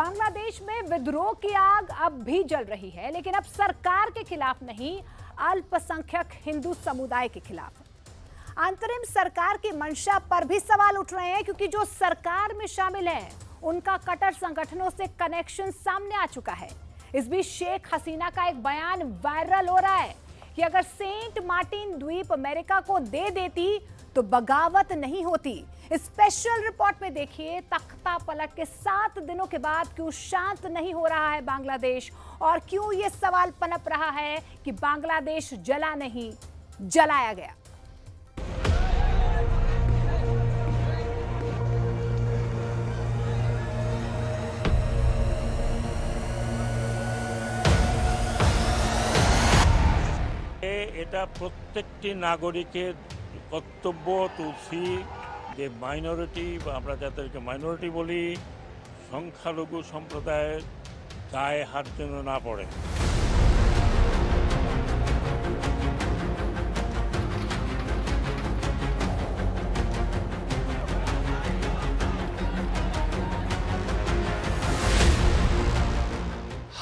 बांग्लादेश में विद्रोह की आग अब भी जल रही है, लेकिन अब सरकार के खिलाफ नहीं, अल्पसंख्यक हिंदू समुदाय के खिलाफ। अंतरिम सरकार की मंशा पर भी सवाल उठ रहे हैं, क्योंकि जो सरकार में शामिल हैं उनका कट्टर संगठनों से कनेक्शन सामने आ चुका है। इस बीच शेख हसीना का एक बयान वायरल हो रहा है कि अगर सेंट मार्टिन द्वीप अमेरिका को दे देती तो बगावत नहीं होती। स्पेशल रिपोर्ट में देखिए, तख्ता पलट के 7 दिनों के बाद क्यों शांत नहीं हो रहा है बांग्लादेश, और क्यों ये सवाल पनप रहा है कि बांग्लादेश जला नहीं, जलाया गया। এটা প্রত্যেকটি নাগরিকের কর্তব্য তুলসী যে মাইনরিটি বা আমরা যাদেরকে মাইনরিটি বলি, সংখ্যালঘু সম্প্রদায়ের গায়ে হাত যেন না পড়ে।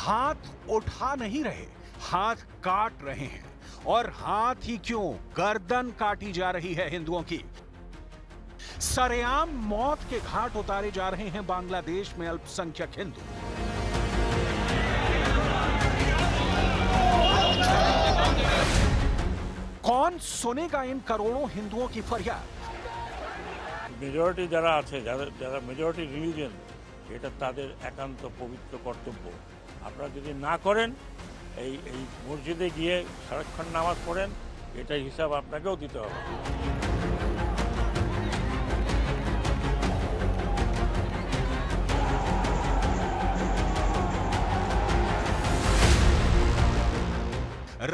हाथ उठा नहीं रहे, हाथ काट रहे हैं, और हाथ ही क्यों, गर्दन काटी जा रही है हिंदुओं की। सरेआम मौत के घाट उतारे जा रहे हैं बांग्लादेश में अल्पसंख्यक हिंदू। कौन सुनेगा इन करोड़ों हिंदुओं की फरियाद? মেজরিটি যারা আছে, যারা মেজরিটি রিলিজিয়ন, এটা তাদের একান্ত পবিত্র কর্তব্য। আপনারা যদি না করেন, এই মসজিদে গিয়ে সারাক্ষণ নামাজ পড়েন, এটার হিসাব আপনাকেও দিতে হবে।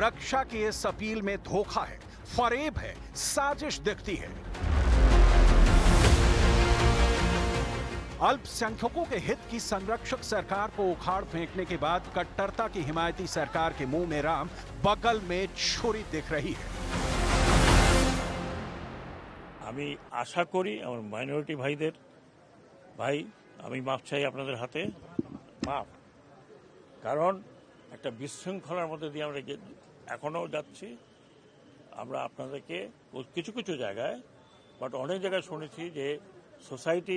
रक्षा की इस अपील में धोखा है, फरेब है, साजिश दिखती है। अल्पसंख्यकों के हित की संरक्षक सरकार को उखाड़ फेंकने के बाद कट्टरता की हिमायती सरकार के मुंह में राम, बगल में छुरी दिख रही है। আমি আশা করি আমার মাইনরিটি ভাইদের, ভাই আমি মাপ চাই আপনাদের হাতে, মাপ। কারণ একটা বিশৃঙ্খলার মধ্যে দিয়ে আমরা এখনো যাচ্ছি। আমরা আপনাদেরকে কিছু কিছু জায়গায়, বাট অনেক জায়গায় শুনেছি যে সোসাইটি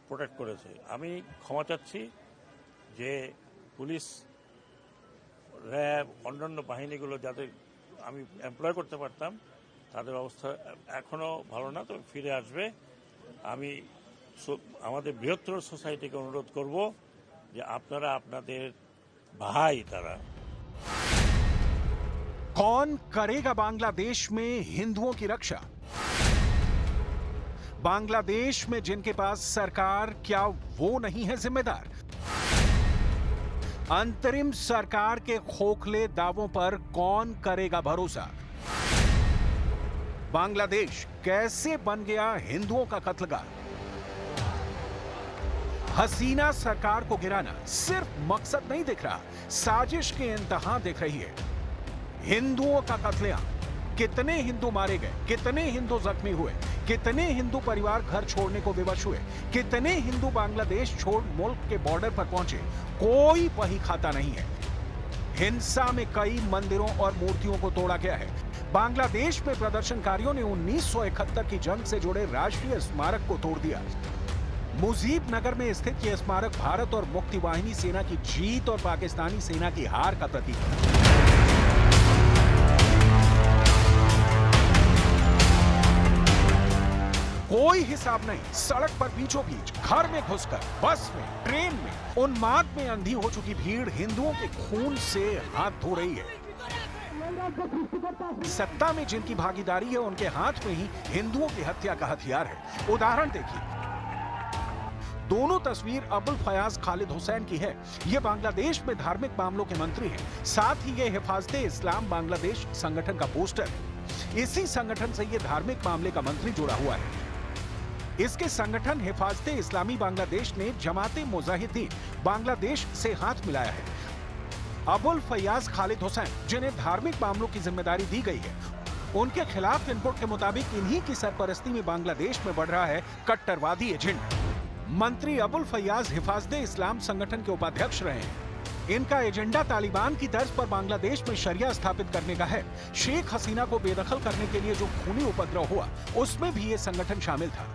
প্রোটেক্ট করেছে। আমি ক্ষমা চাচ্ছি যে পুলিশ, র্যাব, অন্যান্য বাহিনীগুলো যাদের আমি এমপ্লয় করতে পারতাম, তাদের অবস্থা এখনও ভালো না, তবে ফিরে আসবে। আমি আমাদের বৃহত্তর সোসাইটিকে অনুরোধ করব যে আপনারা আপনাদের ভাই তারা। कौन करेगा बांग्लादेश में हिंदुओं की रक्षा? बांग्लादेश में जिनके पास सरकार, क्या वो नहीं है जिम्मेदार? अंतरिम सरकार के खोखले दावों पर कौन करेगा भरोसा? बांग्लादेश कैसे बन गया हिंदुओं का कत्लगार? हसीना सरकार को गिराना सिर्फ मकसद नहीं दिख रहा, साजिश के इंतहा दिख रही है। हिंदुओं का कत्लेआम, कितने हिंदू मारे गए, कितने हिंदू जख्मी हुए, कितने हिंदू परिवार घर छोड़ने को विवश हुए, कितने हिंदू बांग्लादेश छोड़ मुल्क के बॉर्डर पर पहुंचे, कोई वही खाता नहीं है। हिंसा में कई मंदिरों और मूर्तियों को तोड़ा गया है। बांग्लादेश में प्रदर्शनकारियों ने 1971 की जंग से जुड़े राष्ट्रीय स्मारक को तोड़ दिया। मुजीब नगर में स्थित यह स्मारक भारत और मुक्ति वाहिनी सेना की जीत और पाकिस्तानी सेना की हार का प्रतीक है। कोई हिसाब नहीं, सड़क पर बीचों बीच, घर में घुसकर, बस में, ट्रेन में, उन्माद में अंधी हो चुकी भीड़ हिंदुओं के खून से हाथ धो रही है। सत्ता में जिनकी भागीदारी है, उनके हाथ में ही हिंदुओं की हत्या का हथियार है। उदाहरण देखिए, दोनों तस्वीर अबुल फयाज खालिद हुसैन की है। ये बांग्लादेश में धार्मिक मामलों के मंत्री हैं। साथ ही ये हिफाजते इस्लाम बांग्लादेश संगठन का पोस्टर है। इसी संगठन से ये धार्मिक मामले का मंत्री जुड़ा हुआ है। इसके संगठन हिफाजते इस्लामी बांग्लादेश ने जमाते मुजाहिदीन बांग्लादेश से हाथ मिलाया है। अबुल फयाज खालिद हुसैन, जिन्हें धार्मिक मामलों की जिम्मेदारी दी गई है, उनके खिलाफ इनपुट के मुताबिक इन्हीं की सरपरस्ती में बांग्लादेश में बढ़ रहा है कट्टरवादी एजेंडा। मंत्री अबुल फैयाज हिफाज़ते इस्लाम संगठन के उपाध्यक्ष रहे हैं। इनका एजेंडा तालिबान की तर्ज पर बांग्लादेश में शरिया स्थापित करने का है। शेख हसीना को बेदखल करने के लिए जो खूनी उपद्रव हुआ, उसमें भी ये संगठन शामिल था।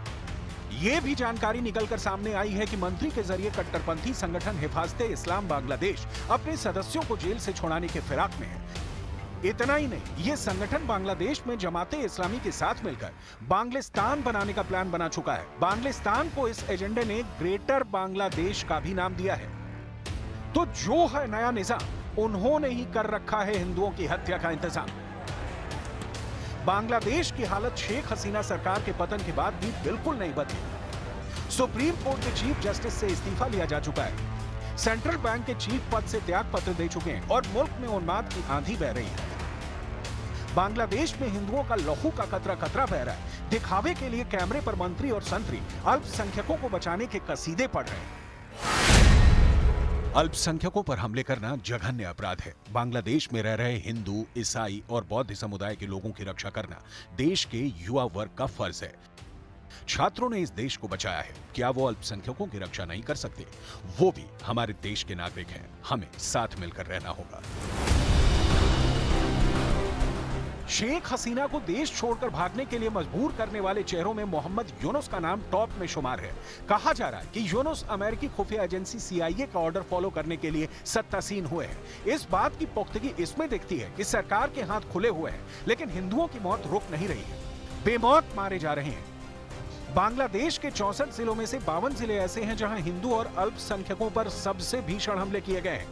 ये भी जानकारी निकलकर सामने आई है कि मंत्री के जरिए कट्टरपंथी संगठन हिफाज़ते इस्लाम बांग्लादेश अपने सदस्यों को जेल से छुड़ाने के फिराक में है। इतना ही नहीं, ये संगठन बांग्लादेश में जमाते इस्लामी के साथ मिलकर बांग्लिस्तान बनाने का प्लान बना चुका है। बांग्लिस्तान को इस एजेंडे ने ग्रेटर बांग्लादेश का भी नाम दिया है। तो जो है नया निजाम, उन्होंने ही कर रखा है हिंदुओं की हत्या का इंतजाम। बांग्लादेश की हालत शेख हसीना सरकार के पतन के बाद भी बिल्कुल नहीं बदली। सुप्रीम कोर्ट के चीफ जस्टिस से इस्तीफा लिया जा चुका है। सेंट्रल बैंक के चीफ पद से त्याग पत्र दे चुके हैं और मुल्क में उन्माद की आंधी बह रही है। बांग्लादेश में हिंदुओं का लहू का कतरा कतरा बह रहा है। दिखावे के लिए कैमरे पर मंत्री और संतरी अल्पसंख्यकों को बचाने के कसीदे पढ़ रहे हैं। अल्पसंख्यकों पर हमले करना जघन्य अपराध है। बांग्लादेश में रह रहे हिंदू, ईसाई और बौद्ध समुदाय के लोगों की रक्षा करना देश के युवा वर्ग का फर्ज है। छात्रों ने इस देश को बचाया है, क्या वो अल्पसंख्यकों की रक्षा नहीं कर सकते? वो भी हमारे देश के नागरिक हैं, हमें साथ मिलकर रहना होगा। शेख हसीना को देश छोड़कर भागने के लिए मजबूर करने वाले चेहरों में मोहम्मद यूनुस का नाम टॉप में शुमार है। कहा जा रहा है कि यूनुस अमेरिकी खुफिया एजेंसी CIA का ऑर्डर फॉलो करने के लिए सत्तासीन हुए हैं। इस बात की पुख्तगी इसमें दिखती है कि सरकार के हाथ खुले हुए हैं, लेकिन हिंदुओं की मौत रुक नहीं रही है। बेमौत मारे जा रहे हैं। बांग्लादेश के 64 जिलों में से 52 जिले ऐसे हैं जहां हिंदू और अल्पसंख्यकों पर सबसे भीषण हमले किए गए हैं।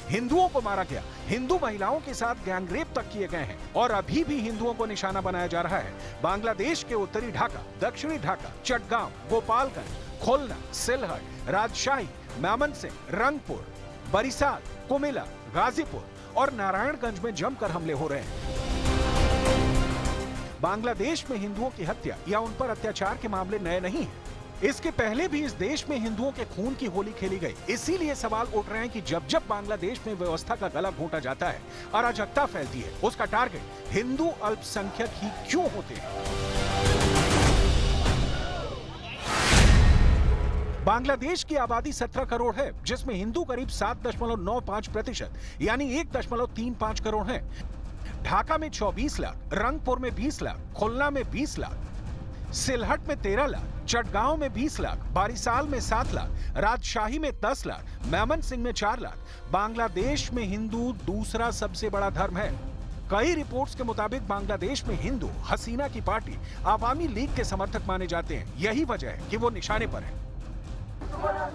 हिंदुओं को मारा गया, हिंदू महिलाओं के साथ गैंगरेप तक किए गए हैं और अभी भी हिंदुओं को निशाना बनाया जा रहा है। बांग्लादेश के उत्तरी ढाका, दक्षिणी ढाका, चटगांव, गोपालगंज, खुलना, सिलहट, राजशाही, मेमनसिंह, रंगपुर, बरिसाल, कुमिला, गाजीपुर और नारायणगंज में जमकर हमले हो रहे हैं। बांग्लादेश में हिंदुओं की हत्या या उन पर अत्याचार के मामले नए नहीं हैं। इसके पहले भी इस देश में हिंदुओं के खून की होली खेली गई। इसीलिए सवाल उठ रहे हैं कि जब जब बांग्लादेश में व्यवस्था का गला घोंटा जाता है, अराजकता फैलती है, उसका टारगेट हिंदू अल्पसंख्यक ही क्यों होते हैं? बांग्लादेश की आबादी 17 करोड़ है, जिसमें हिंदू करीब 7.95% यानी 1.35 करोड़ हैं। ढाका में 24 लाख, रंगपुर में 20 लाख, खुलना में 20 लाख, सिलहट में 13 लाख, चटगांव में 20 लाख, बारिसाल में 7 लाख, राजशाही में 10 लाख, मेमनसिंह में 4 लाख। बांग्लादेश में हिंदू दूसरा सबसे बड़ा धर्म है। कई रिपोर्ट्स के मुताबिक बांग्लादेश में हिंदू हसीना की पार्टी आवामी लीग के समर्थक माने जाते हैं। यही वजह है कि वो निशाने पर है।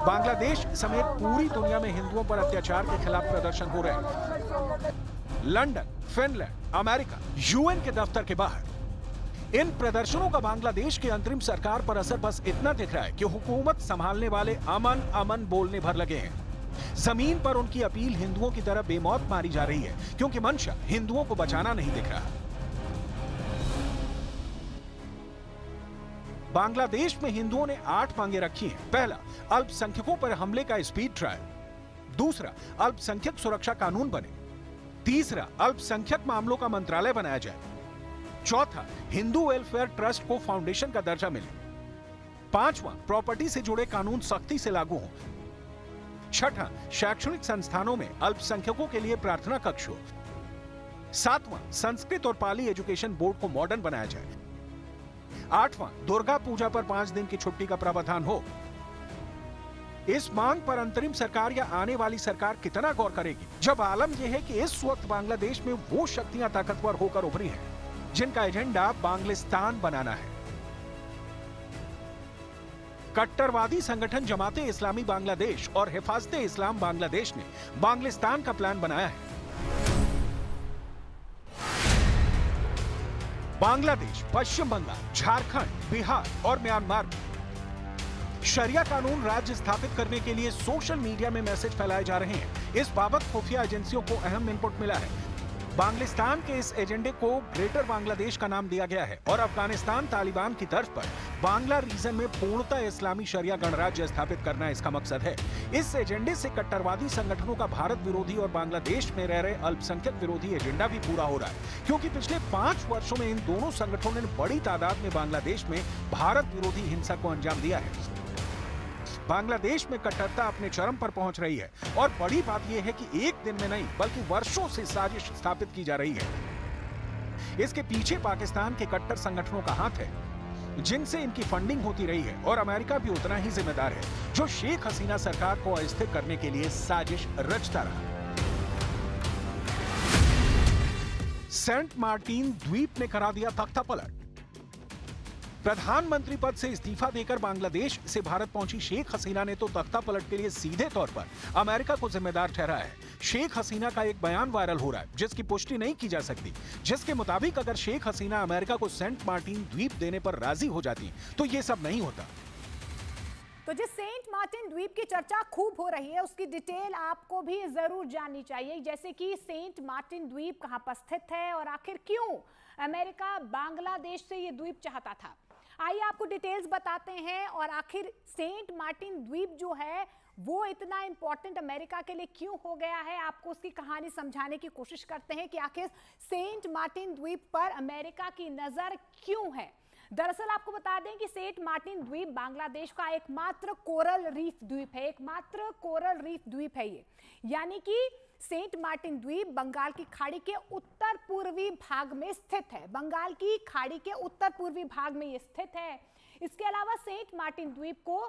बांग्लादेश समेत पूरी दुनिया में हिंदुओं पर अत्याचार के खिलाफ प्रदर्शन हो रहे हैं। लंदन, फिनलैंड, अमेरिका, UN के दफ्तर के बाहर इन प्रदर्शनों का बांग्लादेश की अंतरिम सरकार पर असर बस इतना दिख रहा है कि हुकूमत संभालने वाले अमन अमन बोलने भर लगे हैं। जमीन पर उनकी अपील हिंदुओं की तरह बेमौत मारी जा रही है, क्योंकि मंशा हिंदुओं को बचाना नहीं दिख रहा। बांग्लादेश में हिंदुओं ने 8 मांगे रखी हैं। पहला, अल्पसंख्यकों पर हमले का स्पीड ट्रायल। दूसरा, अल्पसंख्यक सुरक्षा कानून बने। तीसरा, अल्पसंख्यक मामलों का मंत्रालय बनाया जाए। चौथा, हिंदू वेलफेयर ट्रस्ट को फाउंडेशन का दर्जा मिले। पांचवा, प्रॉपर्टी से जुड़े कानून सख्ती से लागू हों। छठा, शैक्षणिक संस्थानों में अल्पसंख्यकों के लिए प्रार्थना कक्ष हो। सातवां, संस्कृत और पाली एजुकेशन बोर्ड को मॉडर्न बनाया जाए। आठवां, दुर्गा पूजा पर 5 दिन की छुट्टी का प्रावधान हो। इस मांग पर अंतरिम सरकार या आने वाली सरकार कितना गौर करेगी, जब आलम यह है कि इस वक्त बांग्लादेश में वो शक्तियां ताकतवर होकर उभरी हैं जिनका एजेंडा बांग्लिस्तान बनाना है। कट्टरवादी संगठन जमाते इस्लामी बांग्लादेश और हिफाज़ते इस्लाम बांग्लादेश ने बांग्लिस्तान का प्लान बनाया है। बांग्लादेश, पश्चिम बंगाल, झारखंड, बिहार और म्यांमार में शरिया कानून राज्य स्थापित करने के लिए सोशल मीडिया में मैसेज फैलाए जा रहे हैं। इस बाबत खुफिया एजेंसियों को अहम इनपुट मिला है। बांग्लिस्तान के इस एजेंडे को ग्रेटर बांग्लादेश का नाम दिया गया है और अफगानिस्तान तालिबान की तर्ज पर बांग्ला रीजन में पूर्णतः इस्लामी शरिया गणराज्य स्थापित करना इसका मकसद है। इस एजेंडे से कट्टरवादी संगठनों का भारत विरोधी और बांग्लादेश में रह रहे अल्पसंख्यक विरोधी एजेंडा भी पूरा हो रहा है, क्योंकि पिछले 5 वर्षों में इन दोनों संगठनों ने बड़ी तादाद में बांग्लादेश में भारत विरोधी हिंसा को अंजाम दिया है। बांग्लादेश में कट्टरता अपने चरम पर पहुंच रही है और बड़ी बात यह है कि एक दिन में नहीं बल्कि वर्षों से साजिश स्थापित की जा रही है। इसके पीछे पाकिस्तान के कट्टर संगठनों का हाथ है, जिनसे इनकी फंडिंग होती रही है, और अमेरिका भी उतना ही जिम्मेदार है, जो शेख हसीना सरकार को अस्थिर करने के लिए साजिश रचता रहा। सेंट मार्टिन द्वीप ने करा दिया तख्ता पलट। प्रधानमंत्री पद से इस्तीफा देकर बांग्लादेश से भारत पहुंची शेख हसीना ने तो तख्ता पलट के लिए सीधे तौर पर अमेरिका को जिम्मेदार ठहराया है। शेख हसीना का एक बयान वायरल हो रहा है जिसकी पुष्टि नहीं की जा सकती, जिसके मुताबिक अगर शेख हसीना अमेरिका को सेंट मार्टिन द्वीप देने पर राजी हो जाती तो ये सब नहीं होता। तो जिस सेंट मार्टिन द्वीप की चर्चा खूब हो रही है उसकी डिटेल आपको भी जरूर जाननी चाहिए, जैसे कि सेंट मार्टिन द्वीप कहां पर स्थित है और आखिर क्यों अमेरिका बांग्लादेश से ये द्वीप चाहता था। आइए आपको डिटेल्स बताते हैं, और आखिर सेंट मार्टिन द्वीप जो है वो इतना इंपॉर्टेंट अमेरिका के लिए क्यों हो गया है, आपको उसकी कहानी समझाने की कोशिश करते हैं कि आखिर सेंट मार्टिन द्वीप पर अमेरिका की नजर क्यों है। दरअसल आपको बता दें कि सेंट मार्टिन द्वीप बांग्लादेश का एकमात्र कोरल रीफ द्वीप है, एकमात्र कोरल रीफ द्वीप है ये। यानी कि सेंट मार्टिन द्वीप बंगाल की खाड़ी के उत्तर पूर्वी भाग में स्थित है, बंगाल की खाड़ी के उत्तर पूर्वी भाग में ये स्थित है। इसके अलावा सेंट मार्टिन द्वीप को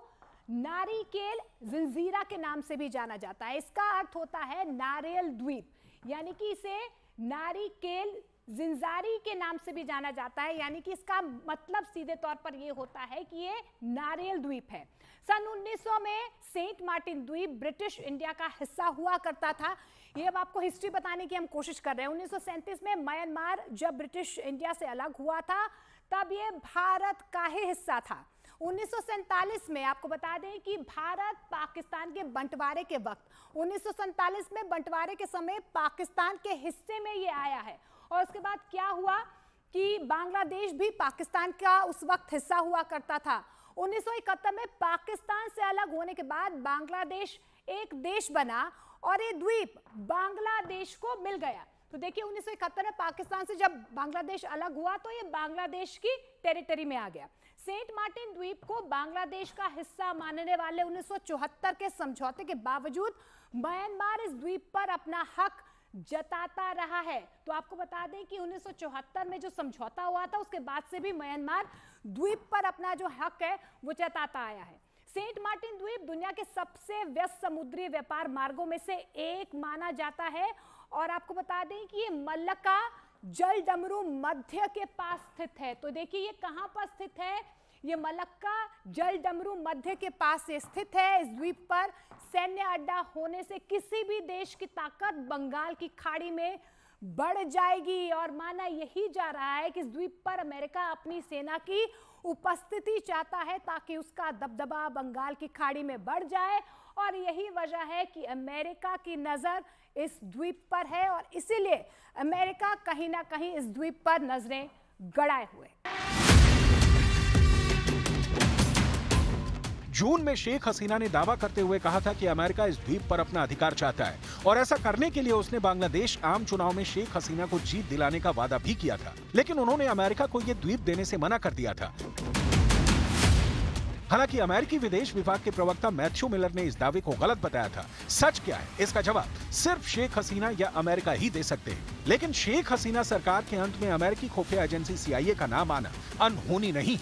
नारिकेल जंजीरा के नाम से भी जाना जाता है। इसका अर्थ होता है नारियल द्वीप, यानी कि इसे नारिकेल जिंजारी के नाम से भी जाना जाता है, यानी कि इसका मतलब सीधे तौर पर यह होता है कि ये नारियल द्वीप है। सन 1900 में सेंट मार्टिन द्वीप ब्रिटिश इंडिया का हिस्सा हुआ करता था। ये अब आपको हिस्ट्री बताने की हम कोशिश कर रहे हैं। 1937 में म्यांमार जब ब्रिटिश इंडिया से अलग हुआ था तब ये भारत का ही हिस्सा था। 1947 में आपको बता दें कि भारत पाकिस्तान के बंटवारे के वक्त 1947 में बंटवारे के समय पाकिस्तान के हिस्से में ये आया है, और उसके बाद क्या हुआ कि बांग्लादेश भी पाकिस्तान का उस वक्त हिस्सा हुआ करता था। 1971 में पाकिस्तान से अलग होने के बाद बांग्लादेश एक देश बना और ये द्वीप बांग्लादेश को मिल गया। तो देखिए 1971 में पाकिस्तान से जब बांग्लादेश अलग हुआ तो ये बांग्लादेश की टेरिटरी में आ गया। सेंट मार्टिन द्वीप को बांग्लादेश का हिस्सा मानने वाले 1974 के समझौते के बावजूद म्यांमार इस द्वीप पर अपना हक जताता रहा है। तो आपको बता दें कि 1974 में जो समझौता हुआ था उसके बाद से भी म्यांमार द्वीप पर अपना जो हक है वो जताता आया है। सेंट मार्टिन द्वीप दुनिया के सबसे व्यस्त समुद्री व्यापार मार्गों में से एक माना जाता है, और आपको बता दें कि ये मलक्का जल डमरू मध्य के पास स्थित है। तो देखिए ये कहां पर स्थित है, ये मलक्का जल डमरू मध्य के पास से स्थित है। इस द्वीप पर सैन्य अड्डा होने से किसी भी देश की ताकत बंगाल की खाड़ी में बढ़ जाएगी, और माना यही जा रहा है कि इस द्वीप पर अमेरिका अपनी सेना की उपस्थिति चाहता है ताकि उसका दबदबा बंगाल की खाड़ी में बढ़ जाए, और यही वजह है कि अमेरिका की नजर इस द्वीप पर है, और इसीलिए अमेरिका कहीं ना कहीं इस द्वीप पर नजरें गड़ाए हुए। जून में शेख हसीना ने दावा करते हुए कहा था कि अमेरिका इस द्वीप पर अपना अधिकार चाहता है, और ऐसा करने के लिए उसने बांग्लादेश आम चुनाव में शेख हसीना को जीत दिलाने का वादा भी किया था, लेकिन उन्होंने अमेरिका को यह द्वीप देने से मना कर दिया था। हालांकि अमेरिकी विदेश विभाग के प्रवक्ता मैथ्यू मिलर ने इस दावे को गलत बताया था। सच क्या है, इसका जवाब सिर्फ शेख हसीना या अमेरिका ही दे सकते हैं। लेकिन शेख हसीना सरकार के अंत में अमेरिकी खुफिया एजेंसी CIA का नाम आना अनहोनी नहीं।